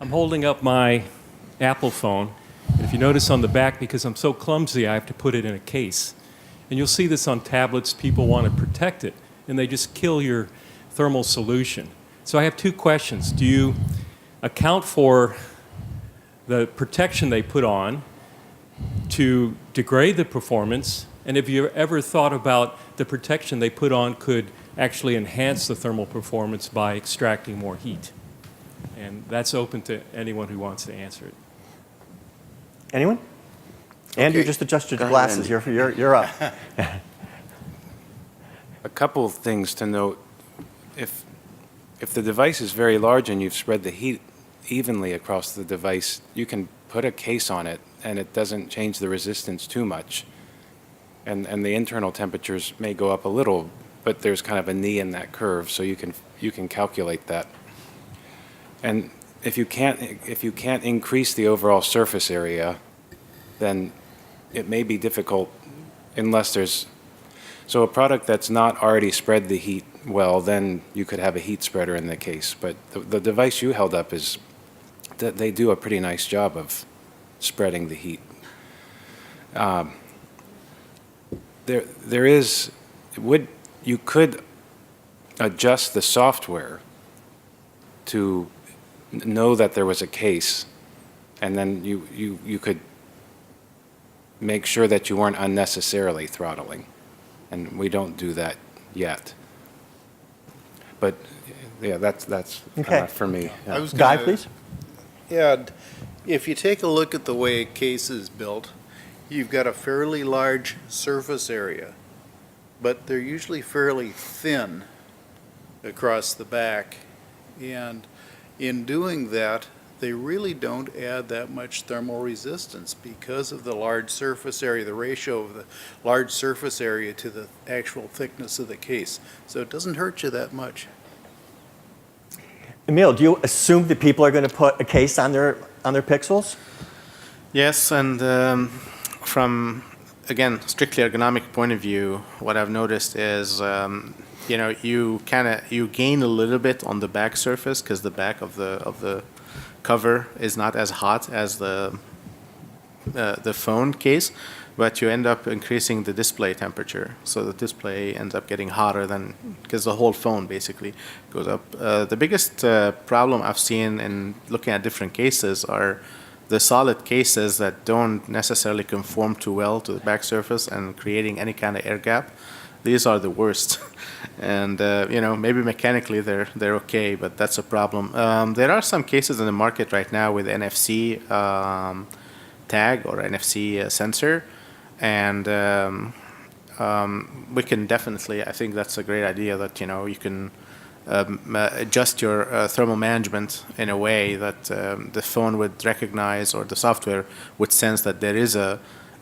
I'm holding up my Apple phone. And if you notice on the back, because I'm so clumsy, I have to put it in a case. And you'll see this on tablets. People want to protect it, and they just kill your thermal solution. So I have two questions. Do you account for the protection they put on to degrade the performance? And have you ever thought about the protection they put on could actually enhance the thermal performance by extracting more heat? And that's open to anyone who wants to answer it. Anyone? Andrew, Okay. just adjust your Go ahead, glasses. Andy. You're up. A couple of things to note. If the device is very large and you've spread the heat evenly across the device, you can put a case on it and it doesn't change the resistance too much. And the internal temperatures may go up a little, but there's kind of a knee in that curve, so you can calculate that. And if you can't increase the overall surface area, then it may be difficult unless there's, so a product that's not already spread the heat well, then you could have a heat spreader in the case. But the device you held up is, that they do a pretty nice job of spreading the heat. You could adjust the software to know that there was a case, and then you could make sure that you weren't unnecessarily throttling. And we don't do that yet. But yeah, that's Okay. for me. Yeah. I was Guy, gonna please. add, if you take a look at the way a case is built, you've got a fairly large surface area, but they're usually fairly thin across the back. And in doing that, they really don't add that much thermal resistance because of the large surface area, the ratio of the large surface area to the actual thickness of the case. So it doesn't hurt you that much. Emil, do you assume that people are going to put a case on their Pixels? Yes, and from, again, strictly ergonomic point of view, what I've noticed is, you gain a little bit on the back surface because the back of the cover is not as hot as the phone case, but you end up increasing the display temperature. So the display ends up getting hotter than, because the whole phone basically goes up. The biggest problem I've seen in looking at different cases are the solid cases that don't necessarily conform too well to the back surface and creating any kind of air gap. These are the worst. And, maybe mechanically they're okay, but that's a problem. There are some cases in the market right now with NFC tag or NFC sensor. And we can definitely, I think that's a great idea that, you can adjust your thermal management in a way that the phone would recognize or the software would sense that there is a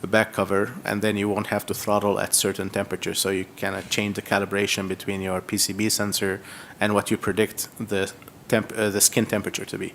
back cover, and then you won't have to throttle at certain temperatures. So you kind of change the calibration between your PCB sensor and what you predict the skin temperature to be.